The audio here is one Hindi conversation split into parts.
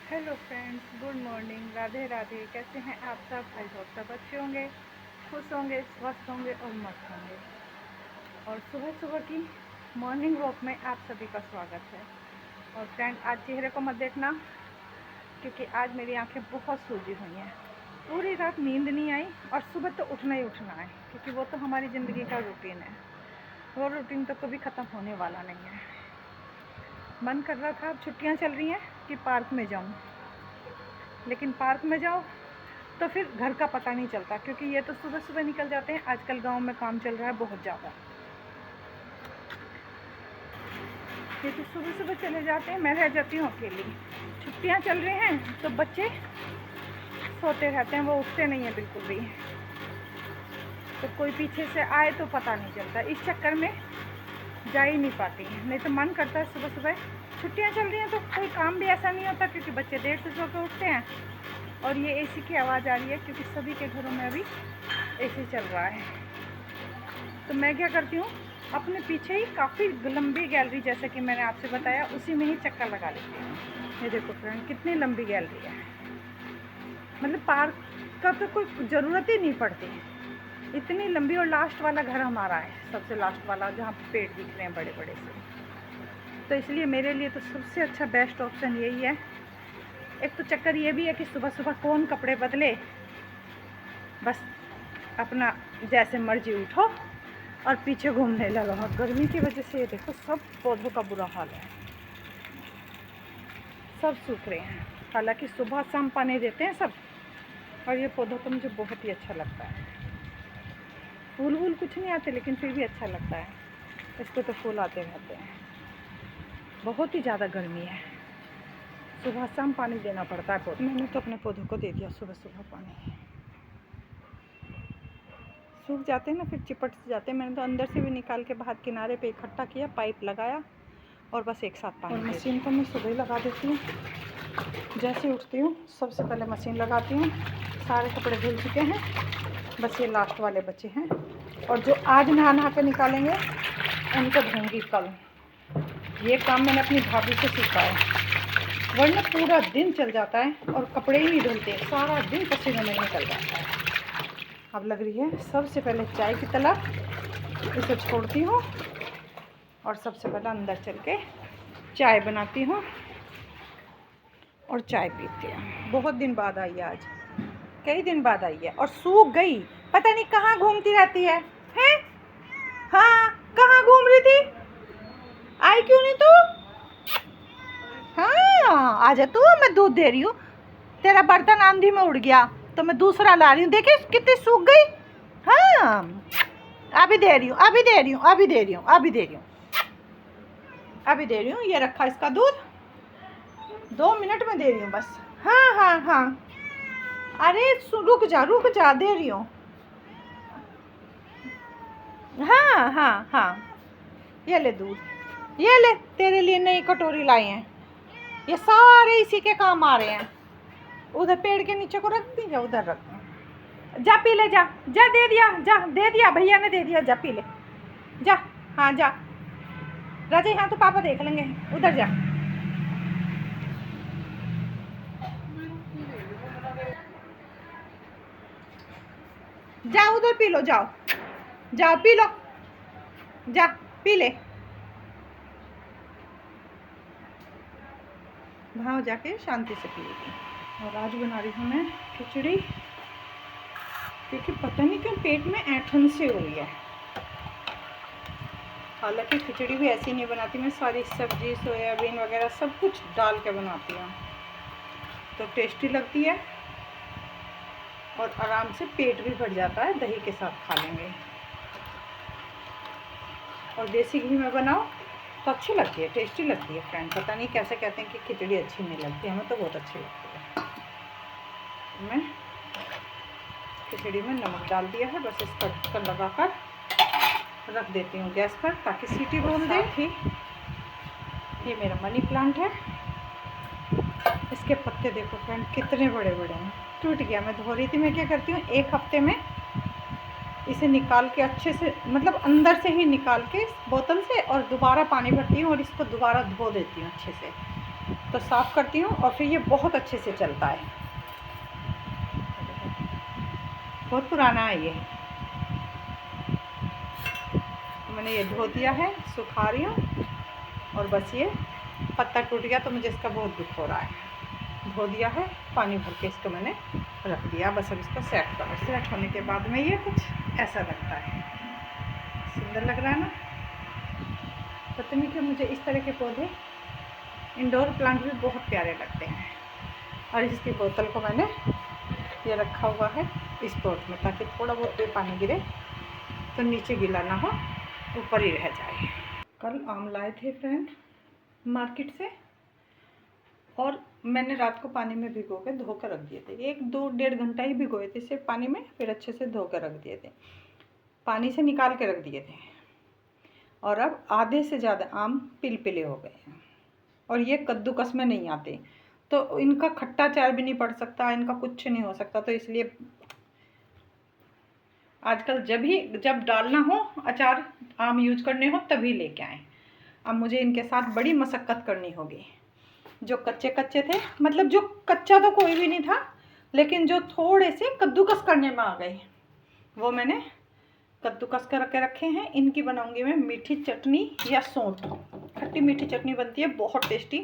Hello friends, good morning, Radhe Radhe. कैसे हैं आप सब? आई होप सब अच्छे होंगे, खुश होंगे, स्वस्थ होंगे और मस्त होंगे। और सुबह सुबह की मॉर्निंग वॉक में आप सभी का स्वागत है। और फ्रेंड, आज चेहरे को मत देखना क्योंकि आज मेरी आंखें बहुत सूजी हुई हैं। पूरी रात नींद नहीं आई और सुबह तो उठना ही उठना है क्योंकि वो तो हमारी ज़िंदगी का रूटीन है। वो रूटीन तो कभी ख़त्म होने वाला नहीं है। मन कर रहा था, अब छुट्टियाँ चल रही हैं, कि पार्क में जाऊँ, लेकिन पार्क में जाओ तो फिर घर का पता नहीं चलता क्योंकि ये तो सुबह सुबह निकल जाते हैं। आजकल गांव में काम चल रहा है बहुत ज़्यादा। ये तो सुबह सुबह चले जाते हैं, मैं रह जाती हूँ अकेली। छुट्टियाँ चल रही हैं तो बच्चे सोते रहते हैं, वो उठते नहीं हैं बिल्कुल भी। तो कोई पीछे से आए तो पता नहीं चलता, इस चक्कर में जा ही नहीं पाती। नहीं तो मन करता है सुबह सुबह। छुट्टियाँ चल रही हैं तो कोई काम भी ऐसा नहीं होता क्योंकि बच्चे देर से सो के उठते हैं। और ये एसी की आवाज़ आ रही है क्योंकि सभी के घरों में अभी एसी चल रहा है। तो मैं क्या करती हूँ, अपने पीछे ही काफ़ी लंबी गैलरी, जैसे कि मैंने आपसे बताया, उसी में ही चक्कर लगा लेती हूँ। ये देखो फ्रेंड, कितनी लंबी गैलरी है। मतलब पार्क का तो कोई ज़रूरत ही नहीं पड़ती, इतनी लंबी। और लास्ट वाला घर हमारा है, सबसे लास्ट वाला, जहाँ पेड़ दिख रहे हैं बड़े बड़े से। तो इसलिए मेरे लिए तो सबसे अच्छा बेस्ट ऑप्शन यही है। एक तो चक्कर ये भी है कि सुबह सुबह कौन कपड़े बदले, बस अपना जैसे मर्जी उठो और पीछे घूमने लगा। गर्मी की वजह से ये देखो सब पौधों का बुरा हाल है, सब सूख रहे हैं। हालांकि सुबह शाम पानी देते हैं सब। और ये पौधों को मुझे बहुत ही अच्छा लगता है। फूल वूल कुछ नहीं आते लेकिन फिर भी अच्छा लगता है। इसको तो फूल आते रहते हैं। बहुत ही ज़्यादा गर्मी है, सुबह शाम पानी देना पड़ता है पौधों। मैंने तो अपने पौधों को दे दिया सुबह सुबह पानी। सूख जाते हैं ना, फिर चिपट जाते हैं। मैंने तो अंदर से भी निकाल के बाहर किनारे पे इकट्ठा किया, पाइप लगाया और बस एक साथ पानी। और मशीन तो मैं सुबह ही लगा देती हूँ, जैसे उठती हूँ सबसे पहले मशीन लगाती हूँ। सारे कपड़े धुल चुके हैं, बस ये लास्ट वाले बचे हैं। और जो आज नहा के निकालेंगे उनको धोऊंगी कल। ये काम मैंने अपनी भाभी से सीखा है, वरना पूरा दिन चल जाता है और कपड़े ही नहीं धुलते, सारा दिन पसीने में निकल जाता है। अब लग रही है सबसे पहले चाय की तलब, इसे छोड़ती हूँ और सबसे पहले अंदर चल के चाय बनाती हूँ और चाय पीती हूँ। बहुत दिन बाद आई है आज, कई दिन बाद आई है और सूख गई। पता नहीं कहाँ घूमती रहती है, हैं? हाँ, कहाँ घूम रही थी? आई क्यों नहीं तू? हाँ, आजा तू, मैं दूध दे रही हूँ। तेरा बर्तन आंधी में उड़ गया तो मैं दूसरा ला रही हूँ। देखे कितनी सूख गई। हाँ, अभी दे रही हूँ, अभी दे रही हूँ, अभी दे रही हूँ, अभी दे रही हूँ, अभी दे रही हूँ। ये रखा इसका दूध, 2 मिनट में दे रही हूँ बस। हाँ हाँ हाँ, अरे रुक जा रुक जा, दे रही हूँ। हाँ हाँ हाँ, ये ले दूध, ये ले, तेरे लिए नई कटोरी लाई हैं। ये सारे इसी के काम आ रहे हैं। उधर पेड़ के नीचे को रख दी, जा उधर रख, जा पी ले, जा जा, दे दिया, जा दे दिया, भैया ने दे दिया, जा पी ले, जा। हाँ जा राजा, यहाँ तो पापा देख लेंगे, उधर जा। जा उधर पी लो, जाओ जाओ पी लो, जा पी ले, वहाँ जाके शांति से पिएगी। और आज बना रही हूँ मैं खिचड़ी, क्योंकि पता नहीं क्यों पेट में ऐंठन सी हो रही है। हालांकि खिचड़ी भी ऐसी नहीं बनाती, मैं सारी सब्जी सोयाबीन वगैरह सब कुछ डाल के बनाती हूँ, तो टेस्टी लगती है और आराम से पेट भी भर जाता है। दही के साथ खा लेंगे। और देसी घी में बनाओ तो अच्छी लगती है, टेस्टी लगती है फ्रेंड। पता नहीं कैसे कहते हैं कि खिचड़ी अच्छी नहीं लगती, हमें तो बहुत अच्छी लगती है। मैं खिचड़ी में नमक डाल दिया है, बस इसका ढक्कन लगाकर रख देती हूँ गैस पर ताकि सीटी बोल दे। ये मेरा मनी प्लांट है, इसके पत्ते देखो फ्रेंड कितने बड़े बड़े हैं। टूट गया, मैं धो रही थी। मैं क्या करती हूँ, एक हफ्ते में इसे निकाल के अच्छे से, मतलब अंदर से ही निकाल के बोतल से, और दोबारा पानी भरती हूँ और इसको दोबारा धो देती हूँ अच्छे से, तो साफ़ करती हूँ और फिर ये बहुत अच्छे से चलता है। बहुत पुराना है ये, मैंने ये धो दिया है, सुखा रही हूँ। और बस ये पत्ता टूट गया तो मुझे इसका बहुत दुख हो रहा है। धो दिया है, पानी भर के इसको मैंने रख दिया। बस अब इसको सेट करो। सेट होने के बाद में ये कुछ ऐसा लगता है। सुंदर लग रहा है ना। पता नहीं क्यों मुझे इस तरह के पौधे, इंडोर प्लांट भी बहुत प्यारे लगते हैं। और इसकी बोतल को मैंने ये रखा हुआ है इस पॉट में, ताकि थोड़ा बहुत भी पानी गिरे तो नीचे गीला ना हो, ऊपर ही रह जाए। कल आम लाए थे फ्रेंड मार्केट से, और मैंने रात को पानी में भिगो के धो कर रख दिए थे। 1-2-1.5 घंटा ही भिगोए थे सिर्फ पानी में, फिर अच्छे से धो कर रख दिए थे, पानी से निकाल के रख दिए थे। और अब आधे से ज़्यादा आम पिलपिले हो गए हैं, और ये कद्दूकस में नहीं आते, तो इनका खट्टा अचार भी नहीं पड़ सकता, इनका कुछ नहीं हो सकता। तो इसलिए आजकल जब डालना हो अचार, आम यूज करने हो, तभी लेके आएँ। अब मुझे इनके साथ बड़ी मशक्क़त करनी होगी। जो कच्चे कच्चे थे, मतलब जो कच्चा तो कोई भी नहीं था, लेकिन जो थोड़े से कद्दूकस करने में आ गए, वो मैंने कद्दूकस करके रखे हैं। इनकी बनाऊंगी मैं मीठी चटनी या सौंठ, खट्टी मीठी चटनी बनती है बहुत टेस्टी।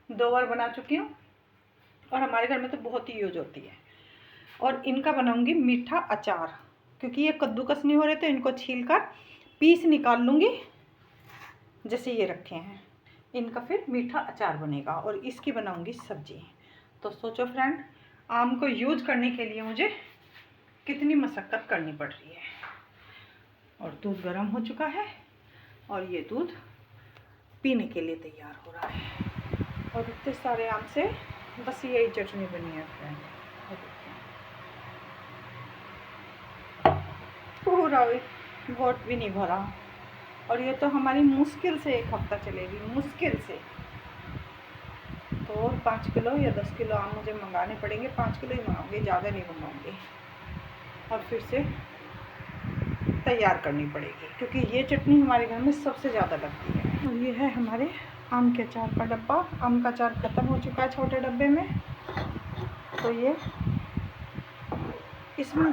2 बार बना चुकी हूँ और हमारे घर में तो बहुत ही यूज होती है। और इनका बनाऊंगी मीठा अचार, क्योंकि ये कद्दूकस नहीं हो रहे तो इनको छील कर पीस निकाल लूँगी, जैसे ये रखे हैं। इनका फिर मीठा अचार बनेगा और इसकी बनाऊंगी सब्जी। तो सोचो फ्रेंड, आम को यूज करने के लिए मुझे कितनी मशक्क़त करनी पड़ रही है। और दूध गर्म हो चुका है और ये दूध पीने के लिए तैयार हो रहा है। और इतने सारे आम से बस यही चटनी बनी है फ्रेंड। पूरा वोट भी नहीं भरा, और ये तो हमारी मुश्किल से 1 हफ्ता चलेगी, मुश्किल से। तो और 5 किलो या 10 किलो आम मुझे मंगाने पड़ेंगे। 5 किलो ही मंगाऊंगी, ज़्यादा नहीं मंगाऊंगी। और फिर से तैयार करनी पड़ेगी, क्योंकि ये चटनी हमारे घर में सबसे ज़्यादा लगती है। और ये है हमारे आम के अचार का डब्बा। आम का अचार ख़त्म हो चुका है छोटे डब्बे में, तो ये इसमें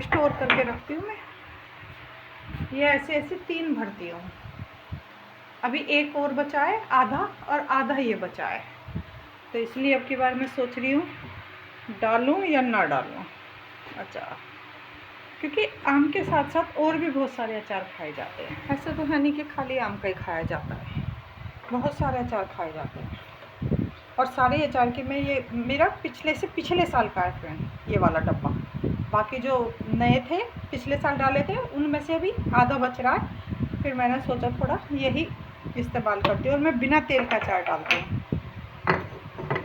स्टोर करके रखती हूँ मैं। ये ऐसे 3 भरती हूँ। अभी एक और बचा है आधा, और आधा ये बचा है, तो इसलिए अब की बार मैं सोच रही हूँ डालूँ या ना डालूँ अचार, क्योंकि आम के साथ साथ और भी बहुत सारे अचार खाए जाते हैं। ऐसा तो है नहीं कि खाली आम का ही खाया जाता है, बहुत सारे अचार खाए जाते हैं। और सारे अचार की मैं, ये मेरा पिछले साल का है फ्रेंड ये वाला डब्बा। बाकी जो नए थे पिछले साल डाले थे, उनमें से अभी आधा बच रहा है। फिर मैंने सोचा थोड़ा यही इस्तेमाल करती हूँ। और मैं बिना तेल का अचार डालती हूँ,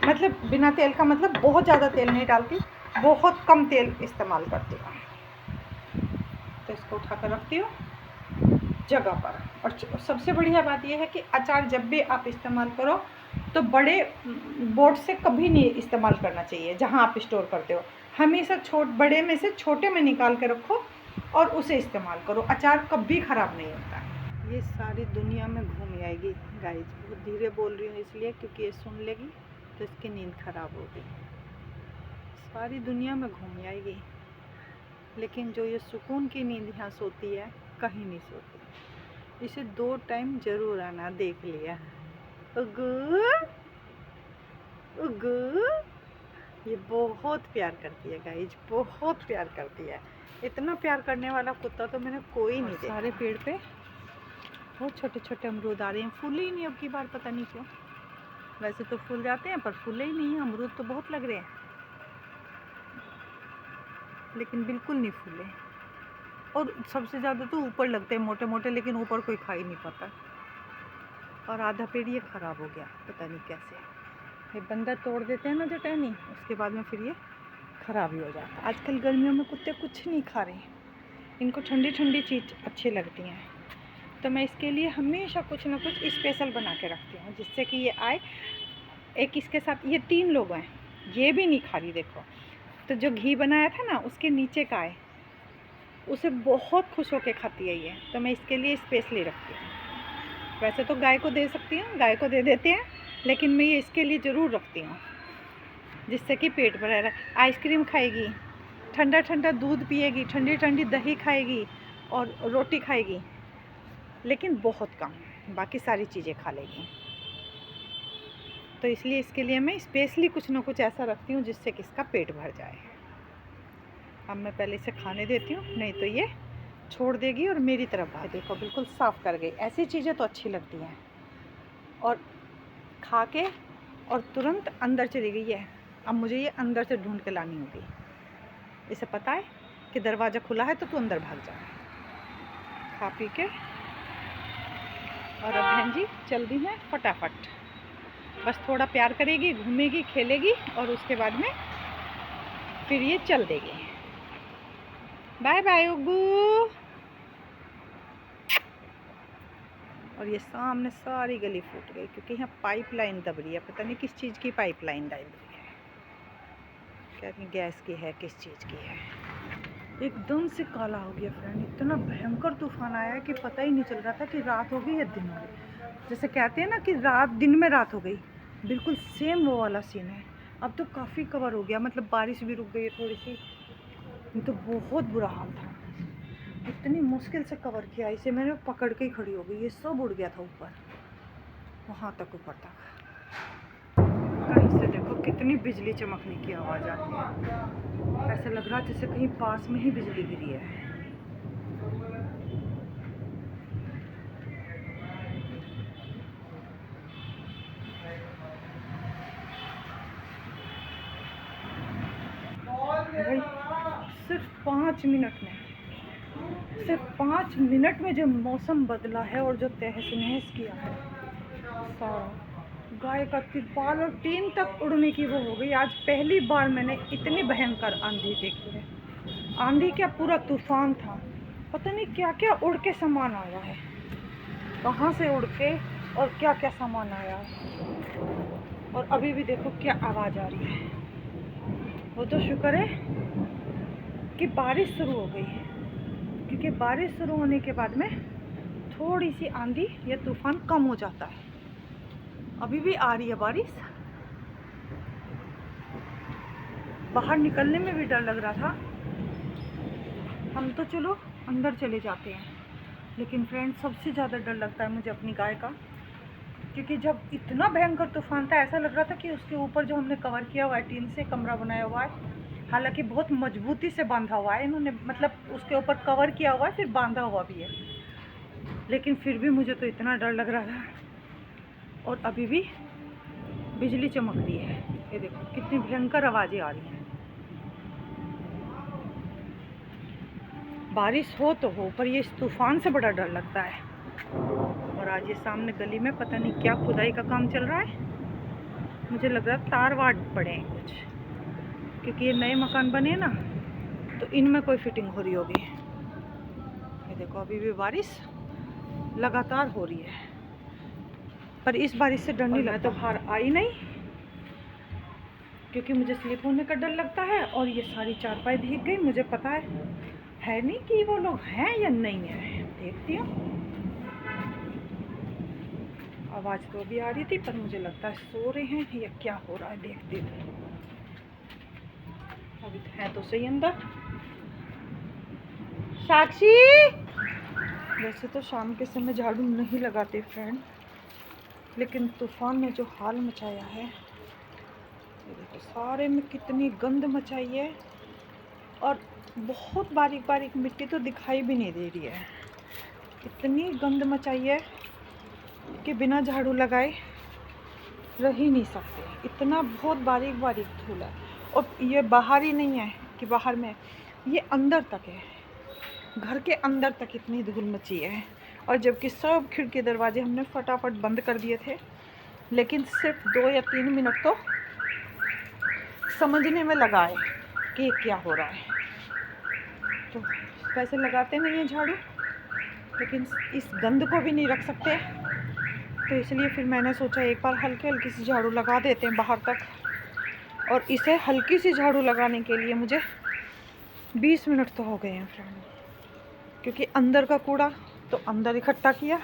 मतलब बिना तेल का मतलब बहुत ज़्यादा तेल नहीं डालती, बहुत कम तेल इस्तेमाल करती हूँ। तो इसको उठा कर रखती हूँ जगह पर। और सबसे बढ़िया बात यह है कि अचार जब भी आप इस्तेमाल करो तो बड़े बोर्ड से कभी नहीं इस्तेमाल करना चाहिए जहाँ आप स्टोर करते हो। हमेशा बड़े में से छोटे में निकाल के रखो और उसे इस्तेमाल करो। अचार कभी ख़राब नहीं होता। ये सारी दुनिया में घूम आएगी गाइस। बहुत धीरे बोल रही हूँ इसलिए क्योंकि ये सुन लेगी तो इसकी नींद ख़राब होगी। सारी दुनिया में घूम आएगी, लेकिन जो ये सुकून की नींद यहाँ सोती है कहीं नहीं सोती। इसे 2 टाइम ज़रूर आना, देख लिया। उगू उगू, ये बहुत प्यार करती है गाइज, बहुत प्यार करती है। इतना प्यार करने वाला कुत्ता तो मैंने कोई नहीं देखा। सारे पेड़ पे बहुत छोटे छोटे अमरूद आ रहे हैं, फूले ही नहीं अब की बार, पता नहीं क्यों। वैसे तो फूल जाते हैं पर फूले ही नहीं हैं। अमरूद तो बहुत लग रहे हैं, लेकिन बिल्कुल नहीं फूले। और सबसे ज़्यादा तो ऊपर लगते हैं मोटे मोटे, लेकिन ऊपर कोई खा ही नहीं पाता। और आधा पेड़ ये ख़राब हो गया, पता नहीं कैसे। ये बंदर तोड़ देते हैं ना जो टहनी, उसके बाद में फिर ये ख़राब ही हो जाता है। आजकल गर्मियों में कुत्ते कुछ नहीं खा रहे, इनको ठंडी ठंडी चीज़ अच्छी लगती हैं। तो मैं इसके लिए हमेशा कुछ ना कुछ स्पेशल बना के रखती हूँ, जिससे कि ये आए। एक इसके साथ ये 3 लोग हैं, ये भी नहीं खा रही देखो। तो जो घी बनाया था ना उसके नीचे का है, उसे बहुत खुश होकर खाती है ये, तो मैं इसके लिए स्पेशली रखती हूँ। वैसे तो गाय को दे सकती हूँ, गाय को दे देते हैं, लेकिन मैं ये इसके लिए ज़रूर रखती हूँ जिससे कि पेट भरा रहे। आइसक्रीम खाएगी, ठंडा ठंडा दूध पिएगी, ठंडी ठंडी दही खाएगी और रोटी खाएगी, लेकिन बहुत कम, बाकी सारी चीज़ें खा लेगी। तो इसलिए इसके लिए मैं स्पेशली कुछ ना कुछ ऐसा रखती हूँ जिससे कि इसका पेट भर जाए। अब मैं पहले इसे खाने देती हूँ, नहीं तो ये छोड़ देगी और मेरी तरफ भाग। देखो बिल्कुल साफ़ कर गई। ऐसी चीज़ें तो अच्छी लगती हैं। और खा के और तुरंत अंदर चली गई है। अब मुझे ये अंदर से ढूंढ के लानी होगी। इसे पता है कि दरवाज़ा खुला है तो तू अंदर भाग जा। खा पी के और अब बहन जी चल दी हैं फटाफट। बस थोड़ा प्यार करेगी, घूमेगी, खेलेगी और उसके बाद में फिर ये चल देगी। बाय बाय उग्गू। और ये सामने सारी गली फूट गई क्योंकि यहाँ पाइपलाइन दब रही है। पता नहीं किस चीज़ की पाइपलाइन दब रही है, क्या नहीं गैस की है, किस चीज़ की है। एकदम से काला हो गया फ्रेंड। इतना भयंकर तूफान आया है कि पता ही नहीं चल रहा था कि रात हो गई या दिन हो गई। जैसे कहते हैं ना कि रात दिन में रात हो गई, बिल्कुल सेम वो वाला सीन है। अब तो काफ़ी कवर हो गया, मतलब बारिश भी रुक गई है थोड़ी सी। तो बहुत बुरा हाल था, इतनी मुश्किल से कवर किया। इसे मैंने पकड़ के ही खड़ी हो गई। ये सब उड़ गया था ऊपर, वहाँ तक ऊपर तक। कहीं से देखो कितनी बिजली चमकने की आवाज़ आ रही है। ऐसा लग रहा है जैसे कहीं पास में ही बिजली गिरी है। भाई सिर्फ 5 मिनट में, सिर्फ 5 मिनट में जो मौसम बदला है और जो तहस नहस किया है सारा। गाय का तिरपाल और टीन तक उड़ने की वो हो गई। आज पहली बार मैंने इतनी भयंकर आंधी देखी है। आंधी क्या, पूरा तूफान था। पता नहीं क्या क्या उड़ के सामान आया है, कहाँ से उड़ के और क्या क्या सामान आया है। और अभी भी देखो क्या आवाज़ आ रही है। वो तो शुक्र है कि बारिश शुरू हो गई है, क्योंकि बारिश शुरू होने के बाद में थोड़ी सी आंधी या तूफान कम हो जाता है। अभी भी आ रही है बारिश। बाहर निकलने में भी डर लग रहा था। हम तो चलो अंदर चले जाते हैं, लेकिन फ्रेंड सबसे ज़्यादा डर लगता है मुझे अपनी गाय का। क्योंकि जब इतना भयंकर तूफान था, ऐसा लग रहा था कि उसके ऊपर जो हमने कवर किया हुआ है, टीन से कमरा बनाया हुआ है, हालांकि बहुत मजबूती से बांधा हुआ है इन्होंने, मतलब उसके ऊपर कवर किया हुआ है, फिर बांधा हुआ भी है, लेकिन फिर भी मुझे तो इतना डर लग रहा था। और अभी भी बिजली चमक रही है। ये देखो कितनी भयंकर आवाज़ें आ रही हैं। बारिश हो तो हो, पर ये इस तूफान से बड़ा डर लगता है। और आज ये सामने गली में पता नहीं क्या खुदाई का काम चल रहा है। मुझे लग रहा है तार वाट पड़े हैं कुछ, क्योंकि ये नए मकान बने ना, तो इनमें कोई फिटिंग हो रही होगी। ये देखो अभी भी बारिश लगातार हो रही है, पर इस बारिश से डर नहीं लगता। मैं तो बाहर आई नहीं क्योंकि मुझे स्लिप होने का डर लगता है। और ये सारी चारपाई भीग गई। मुझे पता है नहीं कि वो लोग हैं या नहीं है। देखती हूँ, आवाज़ तो अभी आ रही थी, पर मुझे लगता है सो रहे हैं या क्या हो रहा है। देखती हूँ, अभी है तो सही अंदर। साक्षी, वैसे तो शाम के समय झाड़ू नहीं लगाते फ्रेंड, लेकिन तूफान ने जो हाल मचाया है, देखो सारे में कितनी गंद मचाई है। और बहुत बारीक बारीक मिट्टी तो दिखाई भी नहीं दे रही है। इतनी गंद मचाई है कि बिना झाड़ू लगाए रह ही नहीं सकते। इतना बहुत बारीक बारीक धूल है। और ये बाहर ही नहीं है कि बाहर में, ये अंदर तक है, घर के अंदर तक इतनी धूल मची है। और जबकि सब खिड़की दरवाजे हमने फटाफट बंद कर दिए थे, लेकिन सिर्फ 2 या 3 मिनट तो समझने में लगाए कि क्या हो रहा है। तो वैसे लगाते नहीं हैं झाड़ू, लेकिन इस गंद को भी नहीं रख सकते, तो इसलिए फिर मैंने सोचा एक बार हल्की हल्की सी झाड़ू लगा देते हैं बाहर तक। और इसे हल्की सी झाड़ू लगाने के लिए मुझे 20 मिनट तो हो गए हैं फ्रेंड, क्योंकि अंदर का कूड़ा तो अंदर इकट्ठा किया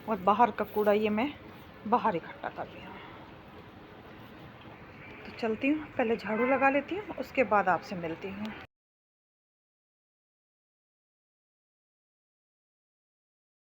और बाहर का कूड़ा ये मैं बाहर इकट्ठा कर लिया। तो चलती हूँ, पहले झाड़ू लगा लेती हूँ, उसके बाद आपसे मिलती हूँ।